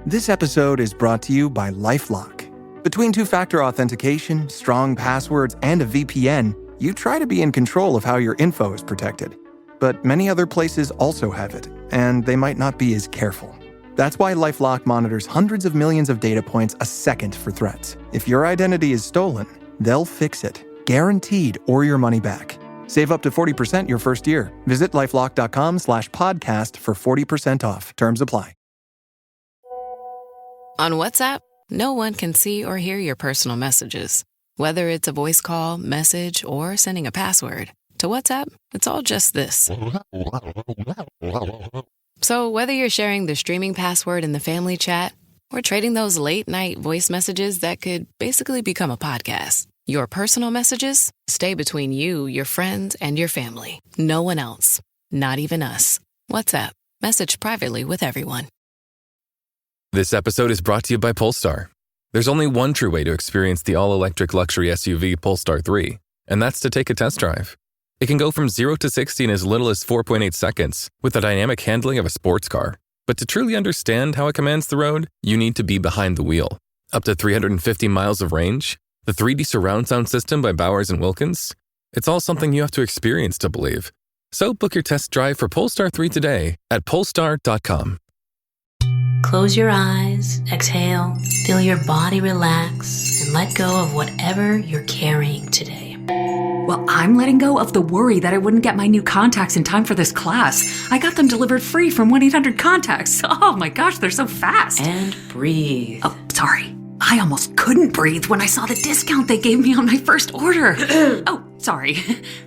This episode is brought to you by LifeLock. Between two-factor authentication, strong passwords, and a VPN, you try to be in control of how your info is protected. But many other places also have it, and they might not be as careful. That's why LifeLock monitors hundreds of millions of data points a second for threats. If your identity is stolen, they'll fix it, guaranteed, or your money back. Save up to 40% your first year. Visit lifelock.com/podcast for 40% off. Terms apply. On WhatsApp, no one can see or hear your personal messages. Whether it's a voice call, message, or sending a password. To WhatsApp, it's all just this. So whether you're sharing the streaming password in the family chat or trading those late-night voice messages that could basically become a podcast, your personal messages stay between you, your friends, and your family. No one else. Not even us. WhatsApp. Message privately with everyone. This episode is brought to you by Polestar. There's only one true way to experience the all-electric luxury SUV Polestar 3, and that's to take a test drive. It can go from 0 to 60 in as little as 4.8 seconds with the dynamic handling of a sports car. But to truly understand how it commands the road, you need to be behind the wheel. Up to 350 miles of range, the 3D surround sound system by Bowers & Wilkins. It's all something you have to experience to believe. So book your test drive for Polestar 3 today at polestar.com. Close your eyes, exhale, feel your body relax, and let go of whatever you're carrying today. Well, I'm letting go of the worry that I wouldn't get my new contacts in time for this class. I got them delivered free from 1-800-CONTACTS. Oh my gosh, they're so fast. And breathe. Oh, sorry. I almost couldn't breathe when I saw the discount they gave me on my first order. Oh, sorry.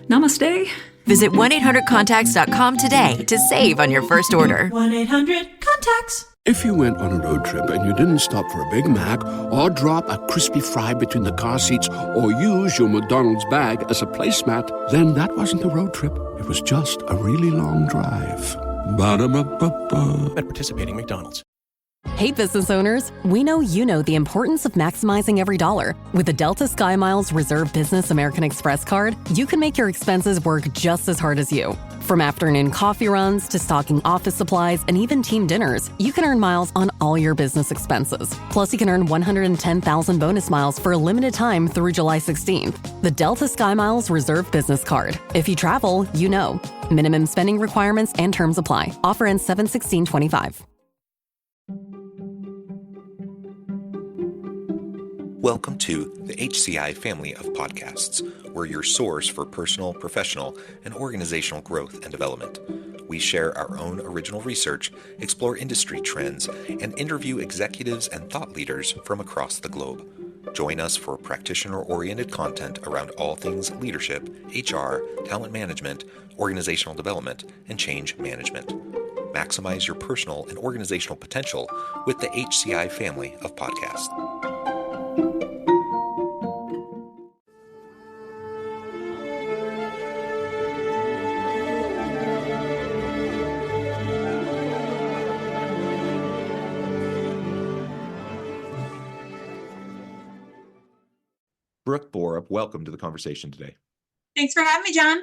Namaste. Visit 1-800-CONTACTS.com today to save on your first order. 1-800-CONTACTS. If you went on a road trip and you didn't stop for a Big Mac or drop a crispy fry between the car seats or use your McDonald's bag as a placemat, then that wasn't a road trip. It was just a really long drive. Ba-da-ba-ba-ba. At participating McDonald's. Hey business owners, we know you know the importance of maximizing every dollar. With the Delta SkyMiles Reserve Business American Express card, you can make your expenses work just as hard as you. From afternoon coffee runs to stocking office supplies and even team dinners, you can earn miles on all your business expenses. Plus, you can earn 110,000 bonus miles for a limited time through July 16th. The Delta SkyMiles Reserve Business Card. If you travel, you know. Minimum spending requirements and terms apply. Offer ends 7/16/25. Welcome to the HCI family of podcasts. We're your source for personal, professional, and organizational growth and development. We share our own original research, explore industry trends, and interview executives and thought leaders from across the globe. Join us for practitioner-oriented content around all things leadership, HR, talent management, organizational development, and change management. Maximize your personal and organizational potential with the HCI family of podcasts. Brook Borup, welcome to the conversation today. Thanks for having me, John.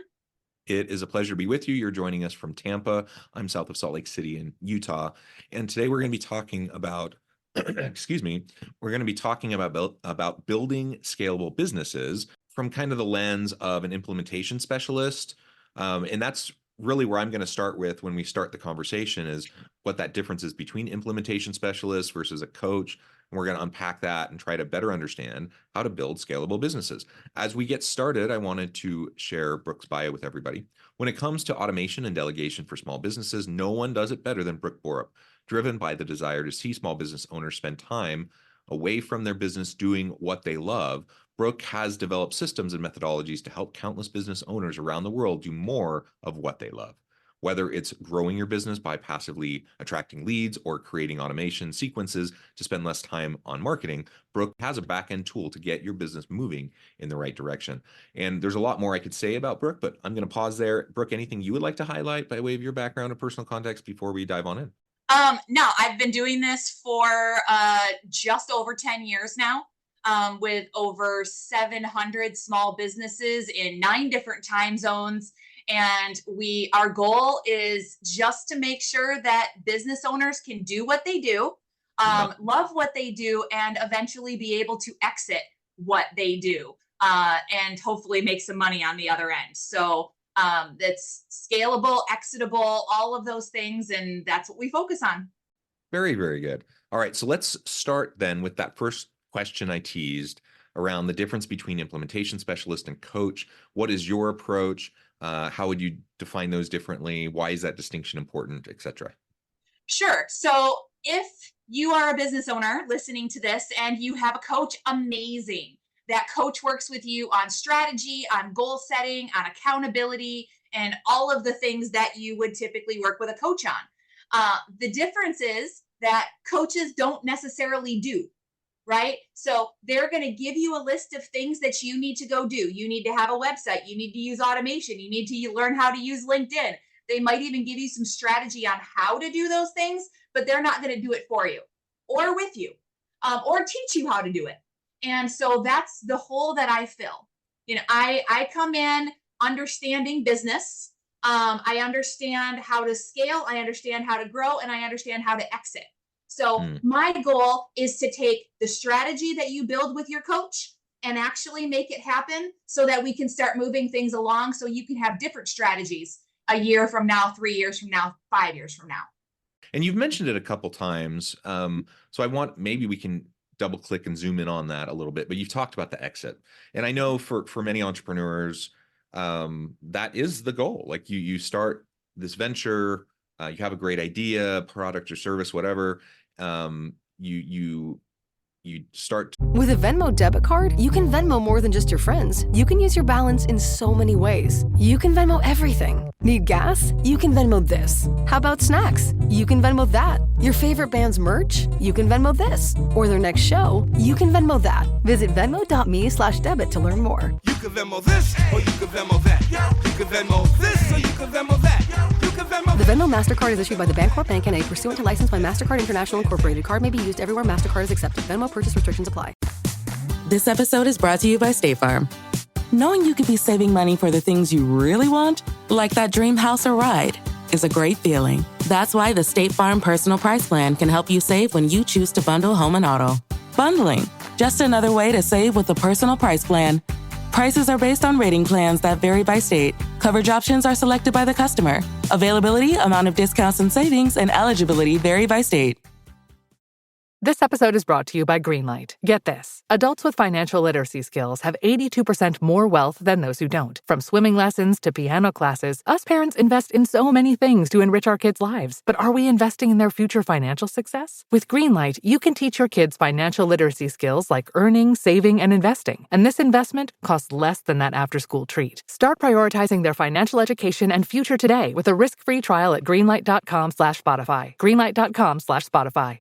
It is a pleasure to be with you. You're joining us from Tampa. I'm south of Salt Lake City in Utah. And today we're going to be talking about, we're going to be talking about building scalable businesses from kind of the lens of an implementation specialist. And that's really where I'm going to start with when we start the conversation is what that difference is between implementation specialists versus a coach. And we're going to unpack that and try to better understand how to build scalable businesses. As we get started, I wanted to share Brook's bio with everybody. When it comes to automation and delegation for small businesses, no one does it better than Brook Borup, driven by the desire to see small business owners spend time away from their business doing what they love. Brook has developed systems and methodologies to help countless business owners around the world do more of what they love. Whether it's growing your business by passively attracting leads or creating automation sequences to spend less time on marketing, Brook has a back-end tool to get your business moving in the right direction. And there's a lot more I could say about Brook, but I'm going to pause there. Brook, anything you would like to highlight by way of your background or personal context before we dive on in? No, I've been doing this for just over 10 years now. With over 700 small businesses in 9 different time zones. And our goal is just to make sure that business owners can do what they do love what they do, and eventually be able to exit what they do and hopefully make some money on the other end. So that's scalable, exitable, all of those things. And that's what we focus on. Very, very good. All right. So let's start then with that first question I teased around the difference between implementation specialist and coach. What is your approach? How would you define those differently? Why is that distinction important, et cetera? Sure. So if you are a business owner listening to this and you have a coach, amazing. That coach works with you on strategy, on goal setting, on accountability, and all of the things that you would typically work with a coach on. The difference is that coaches don't necessarily do, right? So they're going to give you a list of things that you need to go do. You need to have a website. You need to use automation. You need to learn how to use LinkedIn. They might even give you some strategy on how to do those things, but they're not going to do it for you or with you or teach you how to do it. And so that's the hole that I fill. I come in understanding business. I understand how to scale. I understand how to grow, and I understand how to exit. So my goal is to take the strategy that you build with your coach and actually make it happen so that we can start moving things along, so you can have different strategies a year from now, 3 years from now, 5 years from now. And you've mentioned it a couple times. So maybe we can double click and zoom in on that a little bit, but you've talked about the exit. And I know for many entrepreneurs, that is the goal. Like you start this venture, you have a great idea, product or service, whatever. You start. With a Venmo debit card, you can Venmo more than just your friends. You can use your balance in so many ways. You can Venmo everything. Need gas? You can Venmo this. How about snacks? You can Venmo that. Your favorite band's merch? You can Venmo this. Or their next show? You can Venmo that. Visit Venmo.me/debit to learn more. You can Venmo this, or you can Venmo that. You can Venmo this, or you can Venmo that. You can Venmo. The Venmo MasterCard is issued by the Bancorp Bank N.A. pursuant to license by MasterCard International Incorporated. Card may be used everywhere MasterCard is accepted. Venmo purchase restrictions apply. This episode is brought to you by State Farm. Knowing you could be saving money for the things you really want, like that dream house or ride, is a great feeling. That's why the State Farm Personal Price Plan can help you save when you choose to bundle home and auto. Bundling, just another way to save with the Personal Price Plan. Prices are based on rating plans that vary by state. Coverage options are selected by the customer. Availability, amount of discounts and savings, and eligibility vary by state. This episode is brought to you by Greenlight. Get this. Adults with financial literacy skills have 82% more wealth than those who don't. From swimming lessons to piano classes, us parents invest in so many things to enrich our kids' lives. But are we investing in their future financial success? With Greenlight, you can teach your kids financial literacy skills like earning, saving, and investing. And this investment costs less than that after-school treat. Start prioritizing their financial education and future today with a risk-free trial at greenlight.com/Spotify. Greenlight.com/Spotify.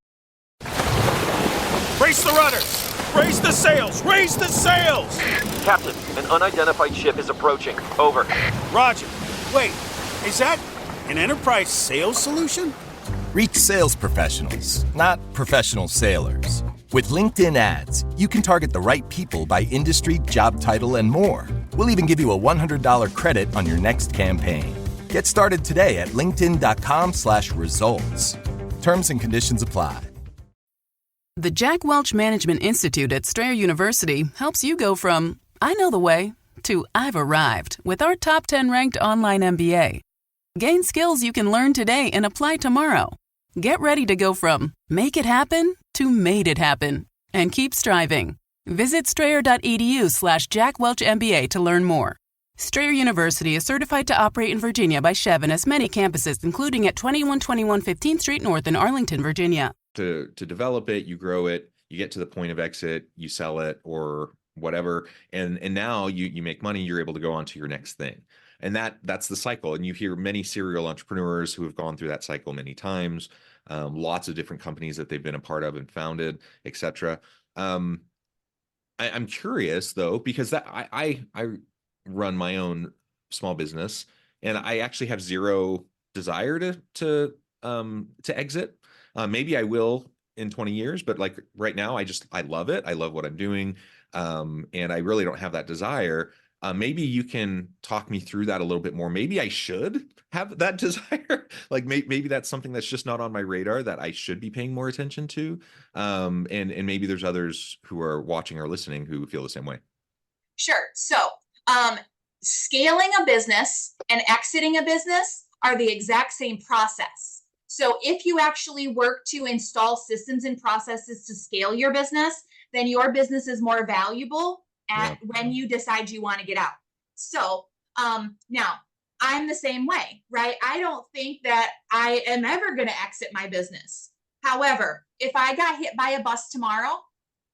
Brace the rudders! Raise the sails! Raise the sails! Captain, an unidentified ship is approaching. Over. Roger. Wait, is that an enterprise sales solution? Reach sales professionals, not professional sailors. With LinkedIn ads, you can target the right people by industry, job title, and more. We'll even give you a $100 credit on your next campaign. Get started today at linkedin.com/results. Terms and conditions apply. The Jack Welch Management Institute at Strayer University helps you go from, I know the way, to I've arrived with our top 10 ranked online MBA. Gain skills you can learn today and apply tomorrow. Get ready to go from make it happen to made it happen. And keep striving. Visit strayer.edu/Jack Welch MBA to learn more. Strayer University is certified to operate in Virginia by Chev and has many campuses, including at 2121 15th Street North in Arlington, Virginia. To develop it, you grow it, you get to the point of exit, you sell it or whatever, and now you make money, you're able to go on to your next thing. And that's the cycle. And you hear many serial entrepreneurs who have gone through that cycle many times, lots of different companies that they've been a part of and founded, etc. I'm curious though, because I run my own small business and I actually have zero desire to exit. Maybe I will in 20 years, but like right now, I love it. I love what I'm doing. And I really don't have that desire. Maybe you can talk me through that a little bit more. Maybe I should have that desire. Like maybe that's something that's just not on my radar that I should be paying more attention to. And maybe there's others who are watching or listening who feel the same way. Sure. So, scaling a business and exiting a business are the exact same process. So if you actually work to install systems and processes to scale your business, then your business is more valuable when you decide you want to get out. So now I'm the same way, right? I don't think that I am ever going to exit my business. However, if I got hit by a bus tomorrow,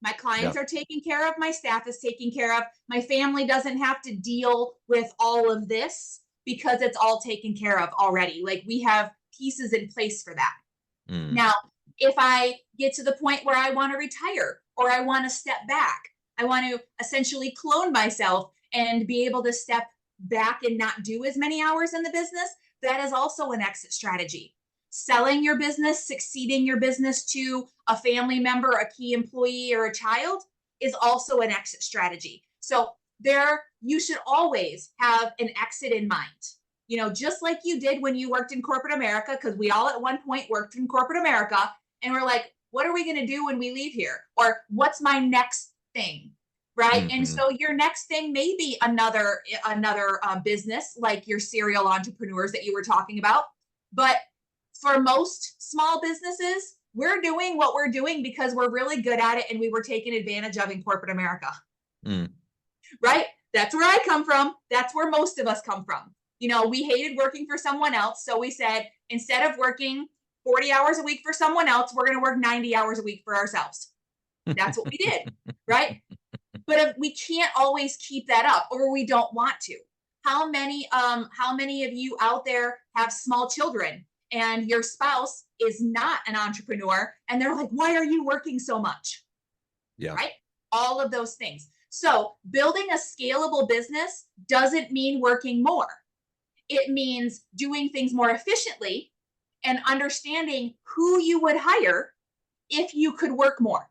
my clients are taken care of, my staff is taken care of, my family doesn't have to deal with all of this because it's all taken care of already. Like we have pieces in place for that. Now, if I get to the point where I want to retire or I want to step back, I want to essentially clone myself and be able to step back and not do as many hours in the business, that is also an exit strategy. Selling your business, succeeding your business to a family member, a key employee, or a child is also an exit strategy. So you should always have an exit in mind. You know, just like you did when you worked in corporate America, because we all at one point worked in corporate America, and we're like, what are we going to do when we leave here? Or what's my next thing? Right. And so your next thing may be another business, like your serial entrepreneurs that you were talking about. But for most small businesses, we're doing what we're doing because we're really good at it and we were taken advantage of in corporate America. Right? That's where I come from. That's where most of us come from. You know, we hated working for someone else. So we said, instead of working 40 hours a week for someone else, we're going to work 90 hours a week for ourselves. That's what we did. Right? But we can't always keep that up, or we don't want to. How many of you out there have small children and your spouse is not an entrepreneur and they're like, why are you working so much? Yeah. Right? All of those things. So building a scalable business doesn't mean working more. It means doing things more efficiently and understanding who you would hire if you could work more,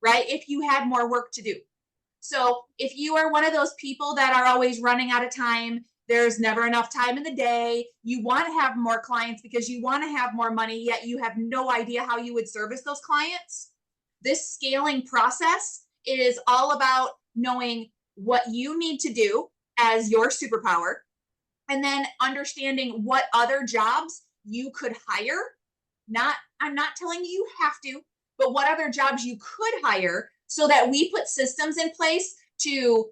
right? If you had more work to do. So if you are one of those people that are always running out of time, there's never enough time in the day, you want to have more clients because you want to have more money, yet you have no idea how you would service those clients. This scaling process is all about knowing what you need to do as your superpower, and then understanding what other jobs you could hire. I'm not telling you you have to, but what other jobs you could hire so that we put systems in place to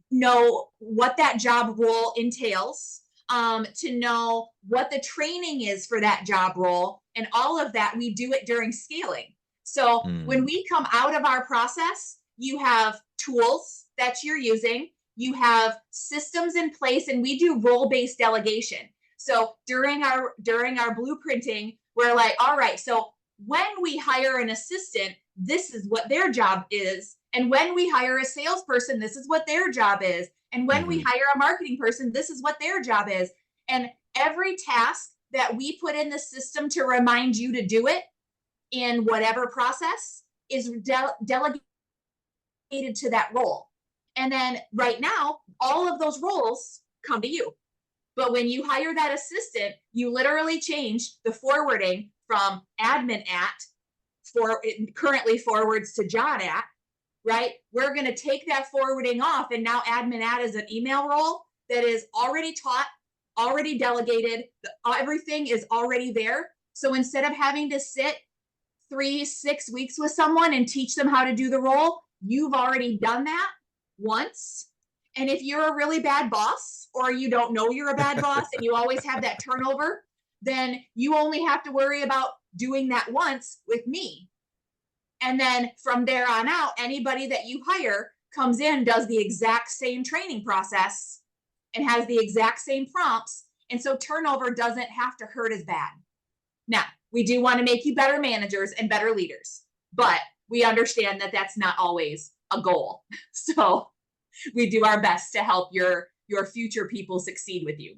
know what that job role entails, to know what the training is for that job role, and all of that. We do it during scaling. So when we come out of our process, you have tools that you're using, you have systems in place, and we do role-based delegation. So during our blueprinting, we're like, all right, so when we hire an assistant, this is what their job is. And when we hire a salesperson, this is what their job is. And when we hire a marketing person, this is what their job is. And every task that we put in the system to remind you to do it in whatever process is delegated to that role. And then right now, all of those roles come to you. But when you hire that assistant, you literally change the forwarding from admin at, for it currently forwards to John at, right? We're going to take that forwarding off, and now admin at is an email role that is already taught, already delegated. Everything is already there. So instead of having to sit 3-6 weeks with someone and teach them how to do the role, you've already done that once. And if you're a really bad boss, or you don't know you're a bad boss and you always have that turnover, then you only have to worry about doing that once with me. And then from there on out, anybody that you hire comes in, does the exact same training process and has the exact same prompts. And so turnover doesn't have to hurt as bad. Now, we do want to make you better managers and better leaders, but we understand that that's not always a goal. So we do our best to help your future people succeed with you.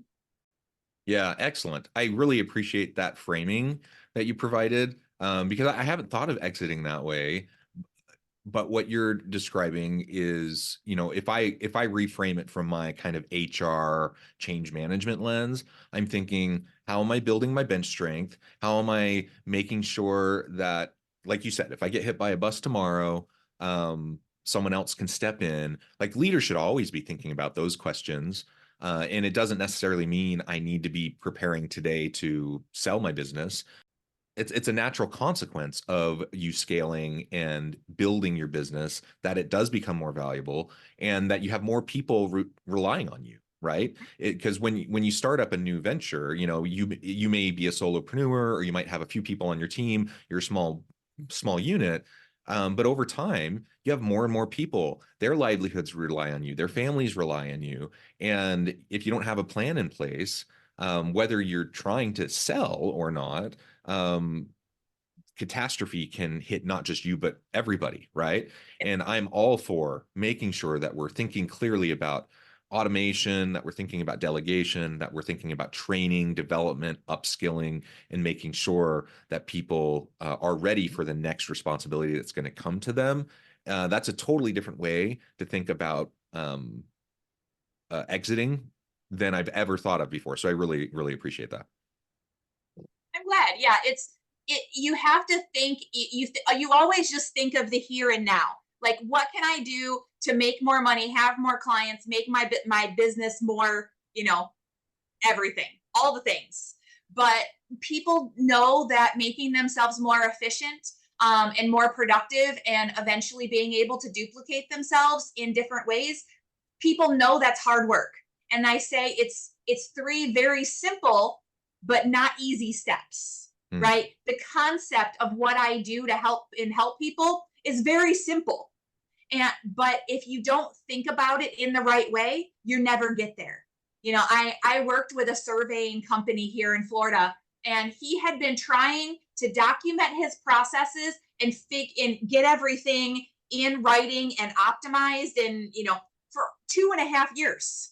Yeah, excellent. I really appreciate that framing that you provided, because I haven't thought of exiting that way. But what you're describing is, if I reframe it from my kind of HR change management lens, I'm thinking, how am I building my bench strength? How am I making sure that, like you said, if I get hit by a bus tomorrow, someone else can step in? Like, leaders should always be thinking about those questions. And it doesn't necessarily mean I need to be preparing today to sell my business. It's a natural consequence of you scaling and building your business that it does become more valuable and that you have more people relying on you, right? Because when you start up a new venture, you may be a solopreneur, or you might have a few people on your team. You're a small unit, but over time you have more and more people. Their livelihoods rely on you, their families rely on you, and if you don't have a plan in place, whether you're trying to sell or not, catastrophe can hit not just you, but everybody, right? And I'm all for making sure that we're thinking clearly about automation, that we're thinking about delegation, that we're thinking about training, development, upskilling, and making sure that people are ready for the next responsibility that's going to come to them. That's a totally different way to think about exiting than I've ever thought of before. So I really, really appreciate that. I'm glad. Yeah, you have to think, you always just think of the here and now. Like, what can I do to make more money, have more clients, make my business more, everything, all the things. But people know that making themselves more efficient and more productive, and eventually being able to duplicate themselves in different ways, people know that's hard work. And I say it's 3 very simple but not easy steps, right? The concept of what I do to help people is very simple. But if you don't think about it in the right way, you never get there. I worked with a surveying company here in Florida, and he had been trying to document his processes and get everything in writing and optimized, and for 2.5 years.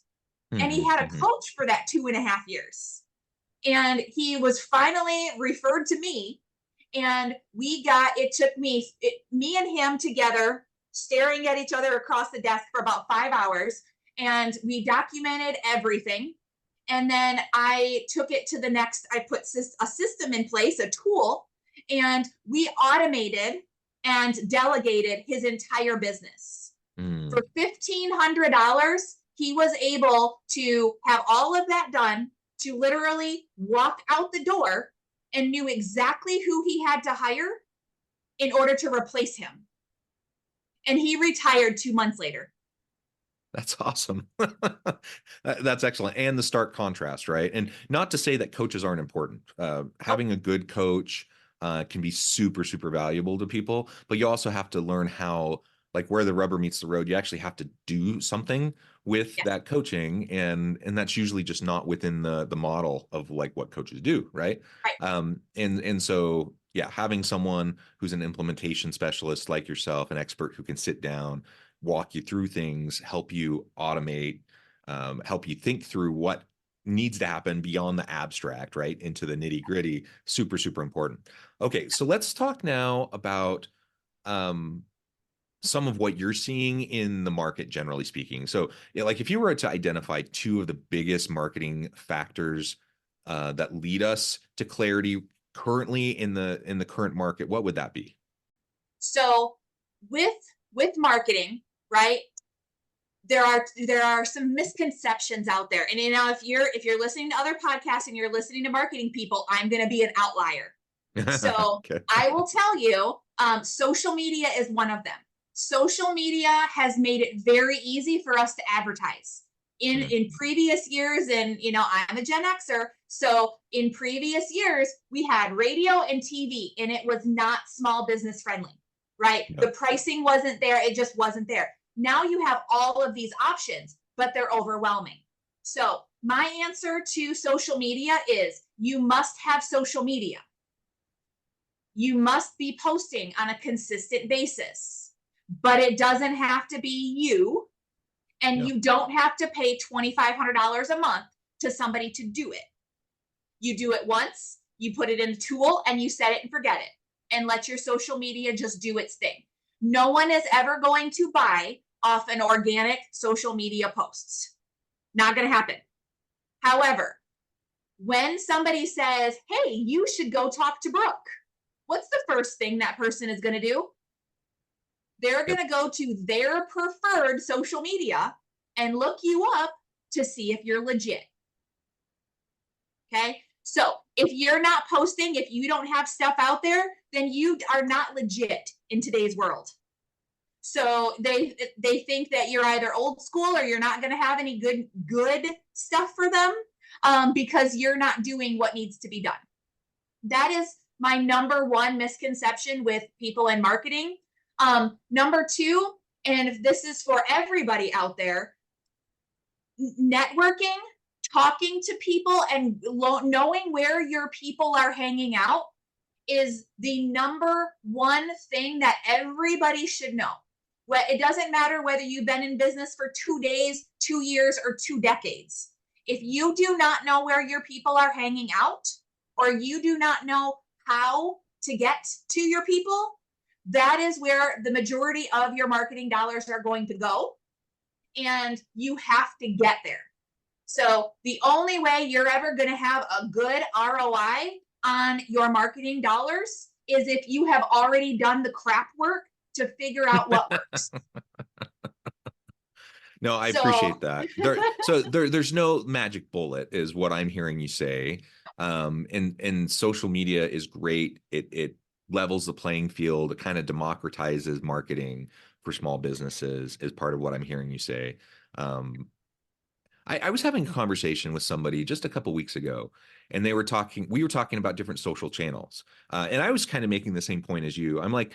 And he had a coach for that 2.5 years. And he was finally referred to me, and it took me and him together, staring at each other across the desk for about 5 hours, and we documented everything. And then I took it to the next, I put a system in place, a tool, and we automated and delegated his entire business. For $1,500, he was able to have all of that done, to literally walk out the door and knew exactly who he had to hire in order to replace him. And he retired 2 months later. That's awesome. That's excellent. And the stark contrast, right? And not to say that coaches aren't important. Having a good coach can be super, super valuable to people, but you also have to learn how, like, where the rubber meets the road, you actually have to do something with that coaching. And that's usually just not within the model of like what coaches do. Right. And so, yeah, having someone who's an implementation specialist like yourself, an expert who can sit down, walk you through things, help you automate, help you think through what needs to happen beyond the abstract, right, into the nitty gritty, super, super important. Okay. So let's talk now about, some of what you're seeing in the market, generally speaking. So, like, if you were to identify 2 of the biggest marketing factors that lead us to clarity currently in the current market, what would that be? So, with marketing, right, there are some misconceptions out there. And if you're listening to other podcasts and you're listening to marketing people, I'm going to be an outlier. So okay. I will tell you, social media is one of them. Social media has made it very easy for us to advertise. In previous years, and I'm a Gen Xer, so in previous years we had radio and TV, and it was not small business friendly, right? Yep. The pricing wasn't there, it just wasn't there. Now you have all of these options, but they're overwhelming. So my answer to social media is, you must have social media. You must be posting on a consistent basis, but it doesn't have to be you. And you don't have to pay $2,500 a month to somebody to do it. You do it once, you put it in a tool, and you set it and forget it, and let your social media just do its thing. No one is ever going to buy off an organic social media posts. Not going to happen. However, when somebody says, hey, you should go talk to Brooke, what's the first thing that person is going to do? They're going to go to their preferred social media and look you up to see if you're legit. Okay? So if you're not posting, if you don't have stuff out there, then you are not legit in today's world. So they think that you're either old school or you're not going to have any good stuff for them because you're not doing what needs to be done. That is my number one misconception with people in marketing. Number two, and if this is for everybody out there, networking, talking to people, and knowing where your people are hanging out is the number one thing that everybody should know. It doesn't matter whether you've been in business for 2 days, 2 years, or 2 decades. If you do not know where your people are hanging out, or you do not know how to get to your people, that is where the majority of your marketing dollars are going to go. And you have to get there. So the only way you're ever going to have a good ROI on your marketing dollars is if you have already done the crap work to figure out what works. No, I appreciate that. There's no magic bullet is what I'm hearing you say. And social media is great. It levels the playing field. It kind of democratizes marketing for small businesses is part of what I'm hearing you say. I was having a conversation with somebody just a couple weeks ago, and we were talking about different social channels. And I was kind of making the same point as you. I'm like,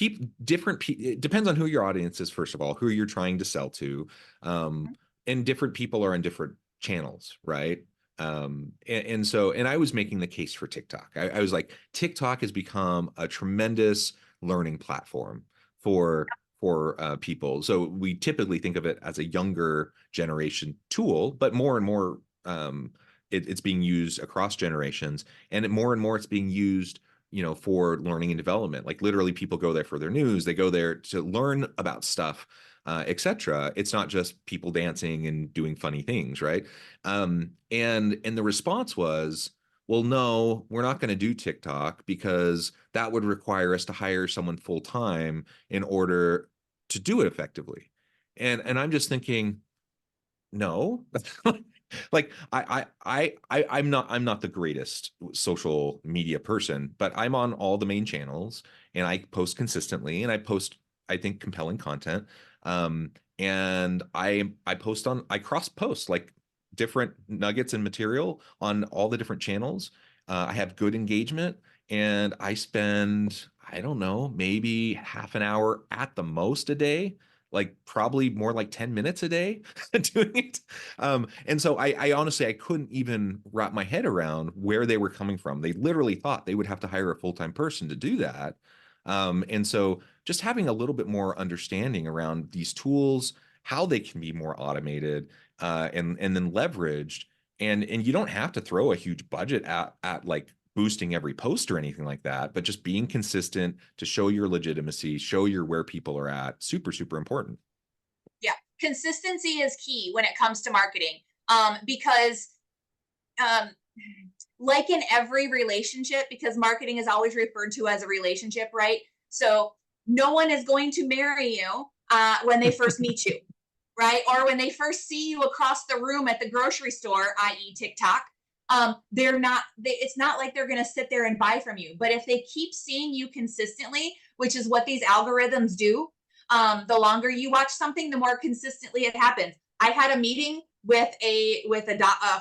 it depends on who your audience is, first of all, who you're trying to sell to. And different people are on different channels, right? And I was making the case for TikTok. I was like, TikTok has become a tremendous learning platform for people. So we typically think of it as a younger generation tool, but more and more it's being used across generations, and more and more it's being used, for learning and development. Like literally people go there for their news, they go there to learn about stuff, etc. It's not just people dancing and doing funny things, right? And the response was, well, no, we're not going to do TikTok because that would require us to hire someone full time in order to do it effectively. And I'm just thinking, no, like I'm not the greatest social media person, but I'm on all the main channels and I post consistently and I post, I think, compelling content. And I cross post like different nuggets and material on all the different channels. I have good engagement, and I spend, I don't know, maybe half an hour at the most a day, like probably more like 10 minutes a day doing it. And so I honestly, I couldn't even wrap my head around where they were coming from. They literally thought they would have to hire a full-time person to do that. And so just having a little bit more understanding around these tools, how they can be more automated, and then leveraged. And you don't have to throw a huge budget at like boosting every post or anything like that, but just being consistent to show your legitimacy, show where people are at. Super, super important. Yeah. Consistency is key when it comes to marketing. Because like in every relationship, because marketing is always referred to as a relationship, right? So no one is going to marry you when they first meet you, right? Or when they first see you across the room at the grocery store, i.e. TikTok. It's not like they're going to sit there and buy from you. But if they keep seeing you consistently, which is what these algorithms do, the longer you watch something, the more consistently it happens. I had a meeting with a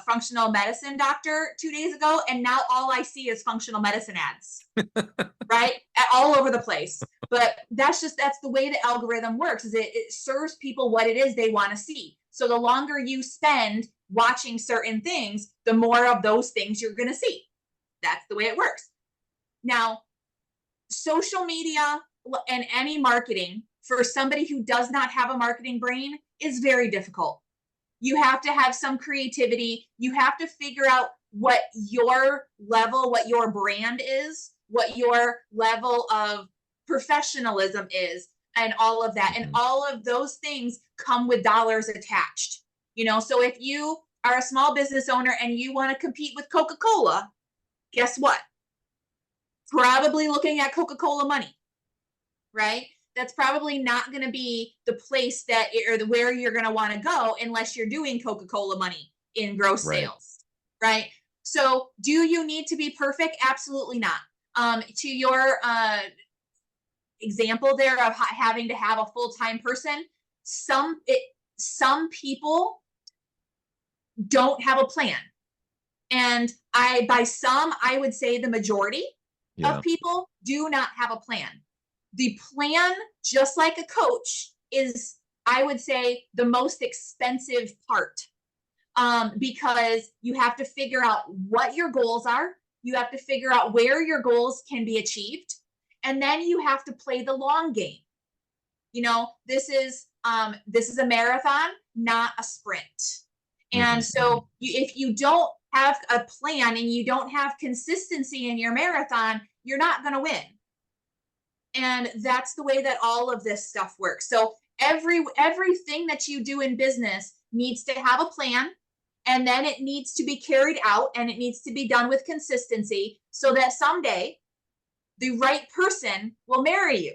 functional medicine doctor 2 days ago, and now all I see is functional medicine ads, right? All over the place. But that's the way the algorithm works, is it serves people what it is they want to see. So the longer you spend watching certain things, the more of those things you're going to see. That's the way it works. Now, social media and any marketing for somebody who does not have a marketing brain is very difficult. You have to have some creativity. You have to figure out what your level, what your brand is, what your level of professionalism is, and all of that. And all of those things come with dollars attached. So if you are a small business owner and you want to compete with Coca-Cola, guess what? Probably looking at Coca-Cola money, right? That's probably not going to be the place where you're going to want to go unless you're doing Coca-Cola money in gross sales, right? So do you need to be perfect? Absolutely not. To your example there of having to have a full-time person, some people don't have a plan. And I would say the majority of people do not have a plan. The plan, just like a coach, is, I would say, the most expensive part, because you have to figure out what your goals are. You have to figure out where your goals can be achieved. And then you have to play the long game. This is a marathon, not a sprint. And so if you don't have a plan and you don't have consistency in your marathon, you're not going to win. And that's the way that all of this stuff works. So everything that you do in business needs to have a plan, and then it needs to be carried out, and it needs to be done with consistency so that someday the right person will marry you.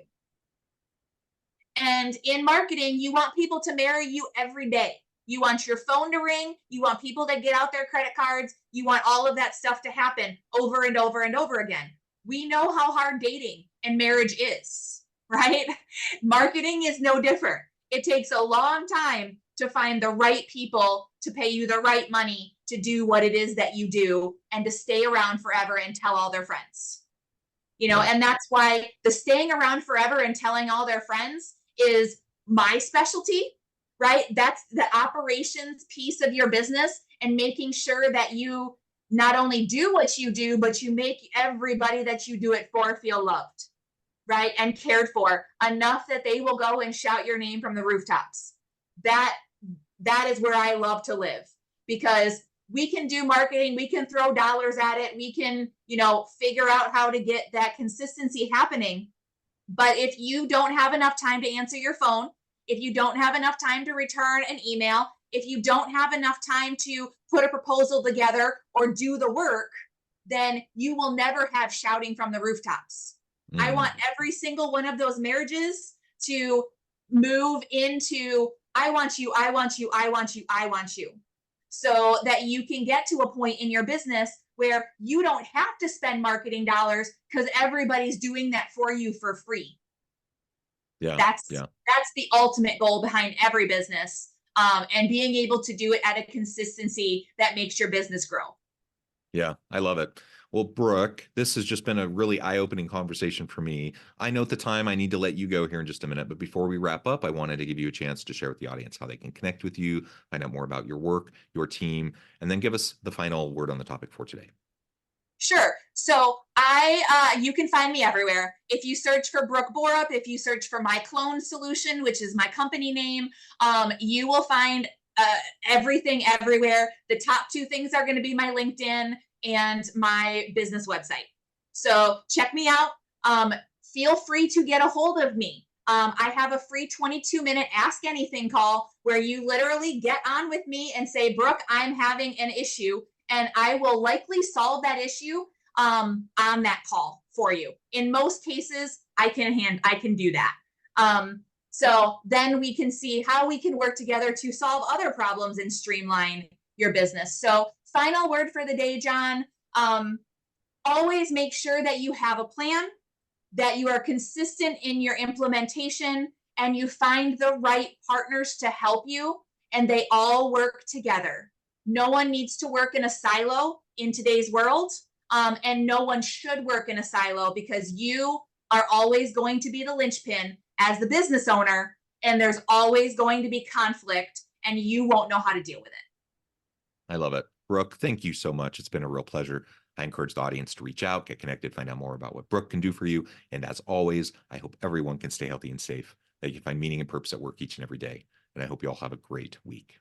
And in marketing, you want people to marry you every day. You want your phone to ring. You want people to get out their credit cards. You want all of that stuff to happen over and over and over again. We know how hard dating and marriage is, right? Marketing is no different. It takes a long time to find the right people to pay you the right money to do what it is that you do and to stay around forever and tell all their friends. And that's why the staying around forever and telling all their friends is my specialty, right? That's the operations piece of your business, and making sure that you not only do what you do, but you make everybody that you do it for feel loved, right? And cared for enough that they will go and shout your name from the rooftops. That is where I love to live, because we can do marketing. We can throw dollars at it. We can, figure out how to get that consistency happening. But if you don't have enough time to answer your phone, if you don't have enough time to return an email, if you don't have enough time to put a proposal together or do the work, then you will never have shouting from the rooftops. I want every single one of those marriages to move into, I want you, I want you, I want you, I want you. So that you can get to a point in your business where you don't have to spend marketing dollars because everybody's doing that for you for free. That's the ultimate goal behind every business, and being able to do it at a consistency that makes your business grow. Yeah, I love it. Well, Brooke, this has just been a really eye-opening conversation for me. I know at the time I need to let you go here in just a minute, but before we wrap up, I wanted to give you a chance to share with the audience how they can connect with you, find out more about your work, your team, and then give us the final word on the topic for today. Sure. So you can find me everywhere. If you search for Brook Borup, if you search for my clone solution, which is my company name, you will find everything everywhere. The top two things are going to be my LinkedIn and my business website. So check me out. Feel free to get a hold of me. I have a free 22-minute Ask Anything call where you literally get on with me and say, Brooke, I'm having an issue, and I will likely solve that issue on that call for you. In most cases, I can do that. So then we can see how we can work together to solve other problems and streamline your business. So final word for the day, John, always make sure that you have a plan, that you are consistent in your implementation, and you find the right partners to help you, and they all work together. No one needs to work in a silo in today's world, and no one should work in a silo, because you are always going to be the linchpin as the business owner, and there's always going to be conflict, and you won't know how to deal with it. I love it. Brooke, thank you so much. It's been a real pleasure. I encourage the audience to reach out, get connected, find out more about what Brooke can do for you. And as always, I hope everyone can stay healthy and safe, that you can find meaning and purpose at work each and every day. And I hope you all have a great week.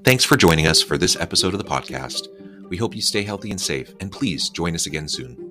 Thanks for joining us for this episode of the podcast. We hope you stay healthy and safe, and please join us again soon.